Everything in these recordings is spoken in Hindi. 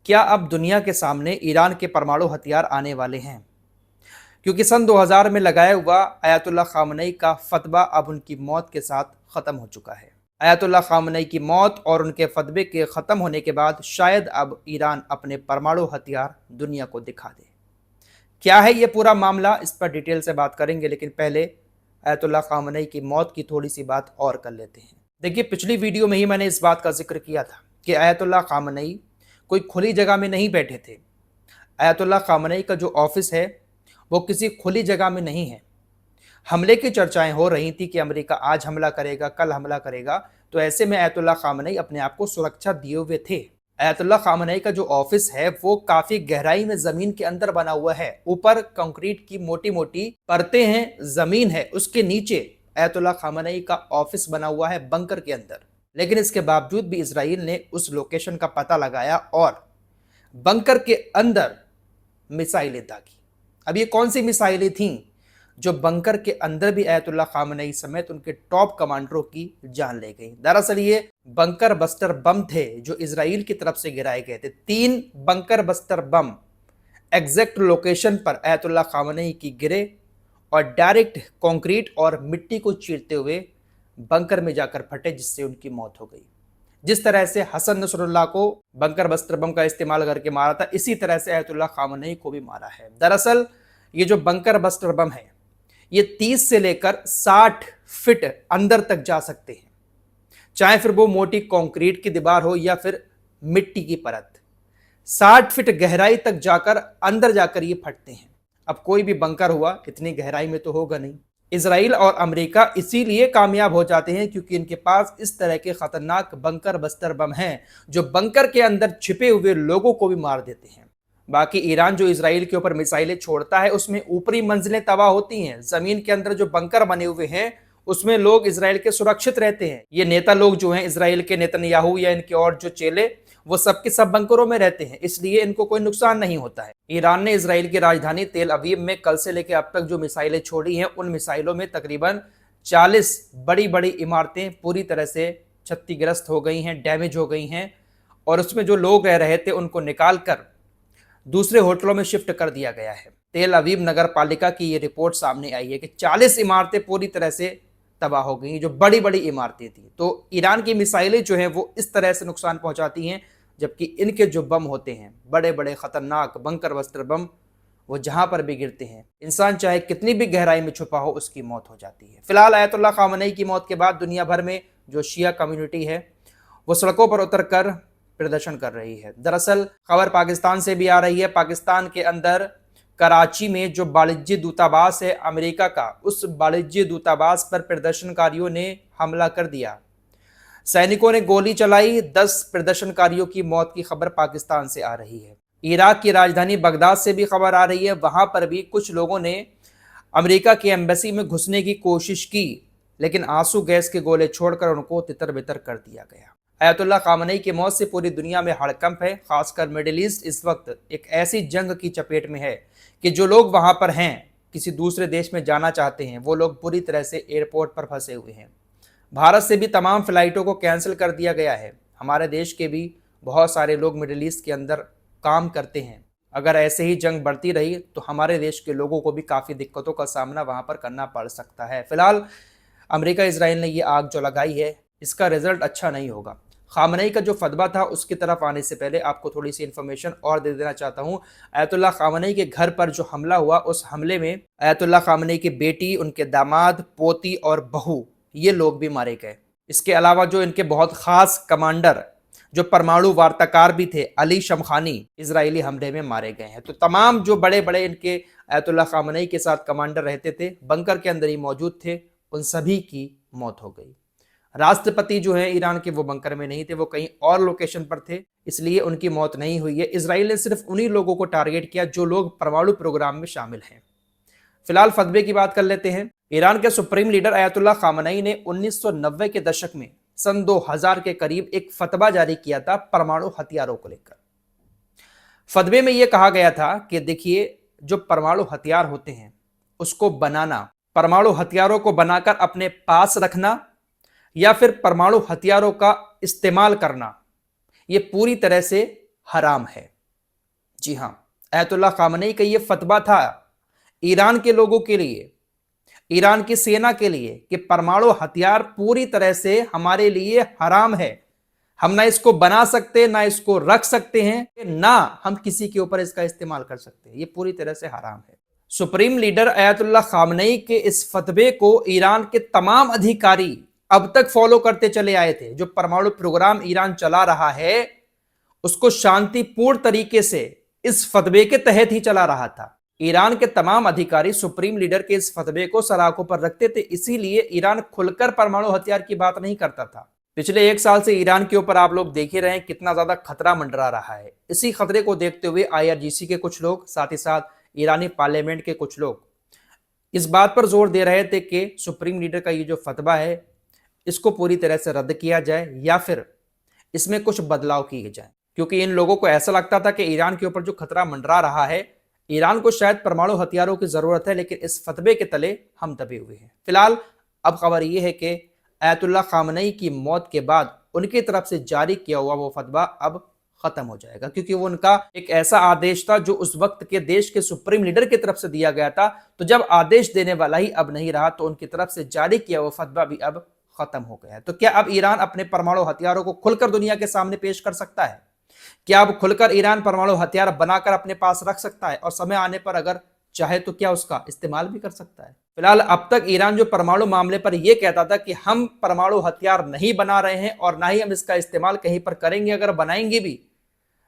क्या अब दुनिया के सामने ईरान के परमाणु हथियार आने वाले हैं? क्योंकि सन 2000 में लगाया हुआ अयातुल्लाह खामनेई का फतवा अब उनकी मौत के साथ ख़त्म हो चुका है। अयातुल्लाह खामनेई की मौत और उनके फतवे के ख़त्म होने के बाद शायद अब ईरान अपने परमाणु हथियार दुनिया को दिखा दे। क्या है ये पूरा मामला, इस पर डिटेल से बात करेंगे, लेकिन पहले अयातुल्लाह खामनेई की मौत की थोड़ी सी बात और कर लेते हैं। देखिए, पिछली वीडियो में ही मैंने इस बात का जिक्र किया था कि अयातुल्लाह खामनेई कोई खुली जगह में नहीं बैठे थे। अयातुल्लाह खामनेई का जो ऑफिस है वो किसी खुली जगह में नहीं है। हमले की चर्चाएं हो रही थी कि अमेरिका आज हमला करेगा, कल हमला करेगा, तो ऐसे में अयातुल्लाह खामनेई अपने आप को सुरक्षा दिए हुए थे। अयातुल्लाह खामनेई का जो ऑफिस है वो काफी गहराई में जमीन के अंदर बना हुआ है। ऊपर कंक्रीट की मोटी मोटी परतें हैं, जमीन है, उसके नीचे अयातुल्लाह खामनेई का ऑफिस बना हुआ है बंकर के अंदर। लेकिन इसके बावजूद भी इजराइल ने उस लोकेशन का पता लगाया और बंकर के अंदर मिसाइलें दागी। अब ये कौन सी मिसाइलें थीं जो बंकर के अंदर भी अयातुल्लाह खामनेई समेत उनके टॉप कमांडरों की जान ले गई? दरअसल ये बंकर बस्टर बम थे जो इजराइल की तरफ से गिराए गए थे। 3 bunker buster bomb exact location पर अयातुल्लाह खामनेई की गिरे और डायरेक्ट कंक्रीट और मिट्टी को चीरते हुए बंकर में जाकर फटे, जिससे उनकी मौत हो गई। जिस तरह से हसन नसरुल्लाह को बंकर बस्टर बम का इस्तेमाल करके मारा था, इसी तरह से अयातुल्लाह खामनेई को भी मारा है। दरअसल ये जो बंकर बस्टर बम है ये 30 से लेकर 60 फीट अंदर तक जा सकते हैं, चाहे फिर वो मोटी कंक्रीट की दीवार हो या फिर मिट्टी की परत। 60 फीट गहराई तक जाकर अंदर जाकर ये फटते हैं। अब कोई भी बंकर हुआ इतनी गहराई में तो होगा नहीं। इजराइल और अमेरिका इसीलिए कामयाब हो जाते हैं क्योंकि इनके पास इस तरह के खतरनाक बंकर बस्तर बम हैं जो बंकर के अंदर छिपे हुए लोगों को भी मार देते हैं। बाकी ईरान जो इजराइल के ऊपर मिसाइलें छोड़ता है उसमें ऊपरी मंजिलें तबाह होती हैं। जमीन के अंदर जो बंकर बने हुए हैं उसमें लोग इजराइल के सुरक्षित रहते हैं। ये नेता लोग जो हैं इजराइल के, नेतन्याहू या इनके और जो चेले, वो सब के सब बंकरों में रहते हैं, इसलिए इनको कोई नुकसान नहीं होता है। ईरान ने इजराइल की राजधानी तेल अवीव में कल से लेकर अब तक जो मिसाइलें छोड़ी हैं उन मिसाइलों में तकरीबन 40 बड़ी बड़ी इमारतें पूरी तरह से क्षतिग्रस्त हो गई हैं, डैमेज हो गई हैं, और उसमें जो लोग रह रहे थे उनको निकाल कर दूसरे होटलों में शिफ्ट कर दिया गया है। तेल अवीव नगर पालिका की ये रिपोर्ट सामने आई है कि 40 इमारतें पूरी तरह से तबाह हो गई, जो बड़ी बड़ी इमारतें थी। तो ईरान की मिसाइलें जो हैं वो इस तरह से नुकसान पहुंचाती हैं, जबकि इनके जो बम होते हैं बड़े बड़े खतरनाक बंकर बस्तर बम, वो जहां पर भी गिरते हैं इंसान चाहे कितनी भी गहराई में छुपा हो उसकी मौत हो जाती है। फिलहाल अयातुल्लाह खामनेई की मौत के बाद दुनिया भर में जो शिया कम्युनिटी है वो सड़कों पर उतर कर प्रदर्शन कर रही है। दरअसल खबर पाकिस्तान से भी आ रही है। पाकिस्तान के अंदर कराची में जो वाणिज्य दूतावास है अमेरिका का, उस वाणिज्य दूतावास पर प्रदर्शनकारियों ने हमला कर दिया। सैनिकों ने गोली चलाई, 10 प्रदर्शनकारियों की मौत की खबर पाकिस्तान से आ रही है। इराक की राजधानी बगदाद से भी खबर आ रही है, वहां पर भी कुछ लोगों ने अमेरिका की एम्बेसी में घुसने की कोशिश की, लेकिन आंसू गैस के गोले छोड़कर उनको तितर बितर कर दिया गया। अयातुल्लाह खामनेई की मौत से पूरी दुनिया में हड़कंप है। खासकर मिडिल ईस्ट इस वक्त एक ऐसी जंग की चपेट में है कि जो लोग वहां पर हैं, किसी दूसरे देश में जाना चाहते हैं, वो लोग पूरी तरह से एयरपोर्ट पर फंसे हुए हैं। भारत से भी तमाम फ्लाइटों को कैंसिल कर दिया गया है। हमारे देश के भी बहुत सारे लोग मिडिल ईस्ट के अंदर काम करते हैं। अगर ऐसे ही जंग बढ़ती रही तो हमारे देश के लोगों को भी काफ़ी दिक्कतों का सामना वहाँ पर करना पड़ सकता है। फिलहाल अमेरिका इजराइल ने ये आग जो लगाई है इसका रिजल्ट अच्छा नहीं होगा। खामनेई का जो फतवा था उसकी तरफ आने से पहले आपको थोड़ी सी इन्फॉर्मेशन और दे देना चाहता हूँ। अयातुल्लाह खामनेई के घर पर जो हमला हुआ, उस हमले में अयातुल्लाह खामनेई की बेटी, उनके दामाद, पोती और बहू, ये लोग भी मारे गए। इसके अलावा जो इनके बहुत खास कमांडर, जो परमाणु वार्ताकार भी थे, अली शमखानी, इजरायली हमले में मारे गए हैं। तो तमाम जो बड़े बड़े इनके अयातुल्लाह खामनेई के साथ कमांडर रहते थे, बंकर के अंदर ही मौजूद थे, उन सभी की मौत हो गई। राष्ट्रपति जो है ईरान के, वो बंकर में नहीं थे, वो कहीं और लोकेशन पर थे, इसलिए उनकी मौत नहीं हुई है। इजराइल ने सिर्फ उन्हीं लोगों को टारगेट किया जो लोग परमाणु प्रोग्राम में शामिल हैं। फिलहाल फतवे की बात कर लेते हैं। ईरान के सुप्रीम लीडर अयातुल्लाह खामनेई ने 1990 के दशक में सन 2000 के करीब एक फतवा जारी किया था परमाणु हथियारों को लेकर। फतवे में यह कहा गया था कि देखिए, जो परमाणु हथियार होते हैं उसको बनाना, परमाणु हथियारों को बनाकर अपने पास रखना या फिर परमाणु हथियारों का इस्तेमाल करना, यह पूरी तरह से हराम है। जी हाँ, अयतुल्ला खामनेई का ये फतवा था ईरान के लोगों के लिए, ईरान की सेना के लिए, कि परमाणु हथियार पूरी तरह से हमारे लिए हराम है। हम ना इसको बना सकते, ना इसको रख सकते हैं, ना हम किसी के ऊपर इसका इस्तेमाल कर सकते हैं। ये पूरी तरह से हराम है। सुप्रीम लीडर अयतुल्ला खामनेई के इस फतवे को ईरान के तमाम अधिकारी अब तक फॉलो करते चले आए थे। जो परमाणु प्रोग्राम ईरान चला रहा है उसको शांतिपूर्ण तरीके से इस फतवे के तहत ही चला रहा था। ईरान के तमाम अधिकारी सुप्रीम लीडर के इस फतवे को सलाखों पर रखते थे, इसीलिए ईरान खुलकर परमाणु हथियार की बात नहीं करता था। पिछले 1 साल से ईरान के ऊपर आप लोग देख ही रहे हैं कितना ज्यादा खतरा मंडरा रहा है। इसी खतरे को देखते हुए IRGC के कुछ लोग, साथ ही साथ ईरानी पार्लियामेंट के कुछ लोग इस बात पर जोर दे रहे थे कि सुप्रीम लीडर का ये जो फतवा है इसको पूरी तरह से रद्द किया जाए या फिर इसमें कुछ बदलाव किए जाए, क्योंकि इन लोगों को ऐसा लगता था कि ईरान के ऊपर जो खतरा मंडरा रहा है, ईरान को शायद परमाणु हथियारों की जरूरत है, लेकिन इस फतवे के तले हम दबे हुए हैं। फिलहाल अब खबर यह है कि अयतुल्ला खामनेई की मौत के बाद उनकी तरफ से जारी किया हुआ वो फतवा अब खत्म हो जाएगा, क्योंकि वो उनका एक ऐसा आदेश था जो उस वक्त के देश के सुप्रीम लीडर की तरफ से दिया गया था। तो जब आदेश देने वाला ही अब नहीं रहा तो उनकी तरफ से जारी किया हुआ फतवा भी अब खत्म हो गया है। तो क्या अब ईरान अपने परमाणु हथियारों को खुलकर दुनिया के सामने पेश कर सकता है? क्या अब खुलकर ईरान परमाणु हथियार बनाकर अपने पास रख सकता है और समय आने पर अगर चाहे तो क्या उसका इस्तेमाल भी कर सकता है? फिलहाल अब तक ईरान जो परमाणु मामले पर यह कहता था कि हम परमाणु हथियार नहीं बना रहे हैं और ना ही हम इसका इस्तेमाल कहीं पर करेंगे, अगर बनाएंगे भी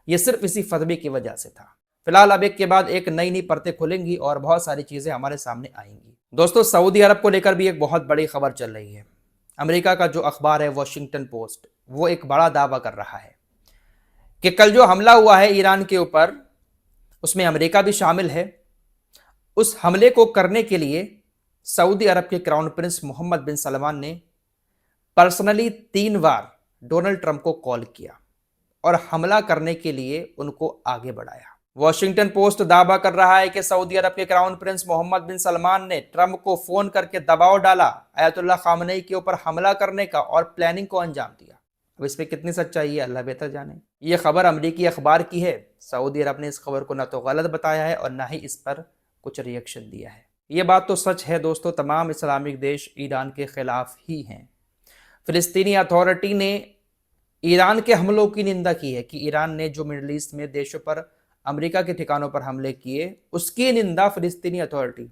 ये सिर्फ इसी फतवे की वजह से था। फिलहाल अब एक के बाद एक नई नई परतें खुलेंगी और बहुत सारी चीजें हमारे सामने आएंगी। दोस्तों, सऊदी अरब को लेकर भी एक बहुत बड़ी खबर चल रही है। अमेरिका का जो अखबार है वॉशिंगटन पोस्ट, वो एक बड़ा दावा कर रहा है कि कल जो हमला हुआ है ईरान के ऊपर उसमें अमेरिका भी शामिल है। उस हमले को करने के लिए सऊदी अरब के क्राउन प्रिंस मोहम्मद बिन सलमान ने पर्सनली 3 बार डोनाल्ड ट्रंप को कॉल किया और हमला करने के लिए उनको आगे बढ़ाया। वॉशिंगटन पोस्ट दावा कर रहा है कि सऊदी अरब के क्राउन प्रिंस मोहम्मद बिन सलमान ने ट्रंप को फोन करके दबाव डाला अयतुल्ला खामनेई के ऊपर हमला करने का और प्लानिंग को अंजाम दिया। अब इसमें कितनी सच्चाई है अल्लाह बेहतर जाने। यह खबर अमेरिकी अखबार की है। सऊदी अरब ने इस खबर को ना तो गलत बताया है और ना ही इस पर कुछ रिएक्शन दिया है। यह बात तो सच है दोस्तों, तमाम इस्लामिक देश ईरान के खिलाफ ही हैं। फिलिस्तीनी अथॉरिटी ने ईरान के हमलों की निंदा की है कि ईरान ने जो मिडिल ईस्ट में देशों पर अमेरिका के ठिकानों पर हमले किए उसकी निंदा फिलिस्तीनी अथॉरिटी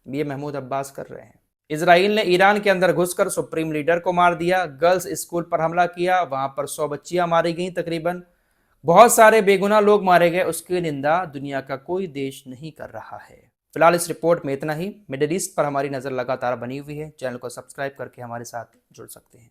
ये महमूद अब्बास कर रहे हैं। इजराइल ने ईरान के अंदर घुसकर सुप्रीम लीडर को मार दिया, गर्ल्स स्कूल पर हमला किया, वहां पर 100 बच्चियां मारी गई, तकरीबन बहुत सारे बेगुनाह लोग मारे गए, उसकी निंदा दुनिया का कोई देश नहीं कर रहा है। फिलहाल इस रिपोर्ट में इतना ही। मिडिल ईस्ट पर हमारी नजर लगातार बनी हुई है। चैनल को सब्सक्राइब करके हमारे साथ जुड़ सकते हैं।